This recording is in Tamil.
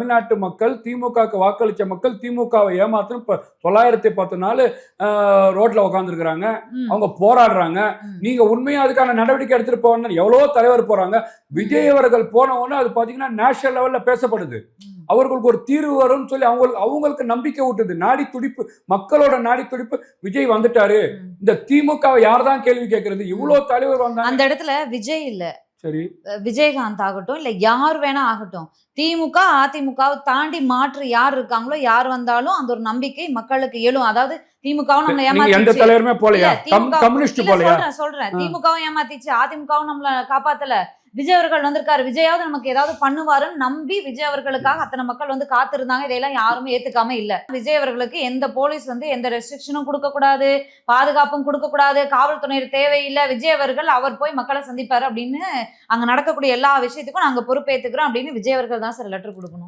தமிழ்நாட்டு மக்கள் திமுகவுக்கு வாக்களிச்ச மக்கள் திமுகவை ஏமாத்தணும் 910 நாள் ரோட்ல உட்காந்துருக்குறாங்க. அவங்க போராடுறாங்க. நீங்க உண்மையா அதுக்கான நடவடிக்கை எடுத்துட்டு போகணும். எவ்வளவோ தலைவர் போறாங்க. விஜய் அவர்கள் போன உடனே அது பாத்தீங்கன்னா நேஷனல் லெவல்ல பேசப்படுது. அவர்களுக்கு ஒரு தீர்வு வரும்னு சொல்லி அவங்களுக்கு நம்பிக்கை ஊட்டுது. நாடி துடிப்பு, மக்களோட நாடி துடிப்பு, விஜய் வந்துட்டாரு. இந்த திமுகவை யார் தான் கேள்வி கேட்கறது? இவ்வளவு தலைவர் வந்தாங்க. அந்த இடத்துல விஜய் இல்ல, சரி, விஜயகாந்த் ஆகட்டும், இல்ல யார் வேணா ஆகட்டும், திமுக அதிமுகவை தாண்டி மாற்று யார் இருக்காங்களோ, யார் வந்தாலும் அந்த ஒரு நம்பிக்கை மக்களுக்கு எழும். அதாவது திமுகவும் நம்மள ஏமாத்திச்சு, எந்த தலைவருமே போலையா? கம்யூனிஸ்ட் போலையா? சொல்றேன் திமுகவும் ஏமாத்திச்சு, அதிமுகவும் நம்மள காப்பாத்தல. விஜய் அவர்கள் வந்திருக்காரு, விஜயாவது நமக்கு ஏதாவது பண்ணுவாருன்னு நம்பி விஜய் அவர்களுக்காக அத்தனை மக்கள் வந்து காத்திருந்தாங்க. இதையெல்லாம் யாருமே ஏத்துக்காம இல்ல. விஜய் அவர்களுக்கு எந்த போலீஸ் வந்து எந்த ரெஸ்ட்ரிக்ஷனும் கொடுக்க கூடாது, பாதுகாப்பும் கொடுக்க கூடாது, காவல்துறையினர் தேவையில்லை. விஜய் அவர்கள் அவர் போய் மக்களை சந்திப்பாரு அப்படின்னு அங்க நடக்கக்கூடிய எல்லா விஷயத்துக்கும் நாங்க பொறுப்பேற்றுக்கிறோம் அப்படின்னு விஜய் அவர்கள் தான் சார் லெட்டர் கொடுக்கணும்.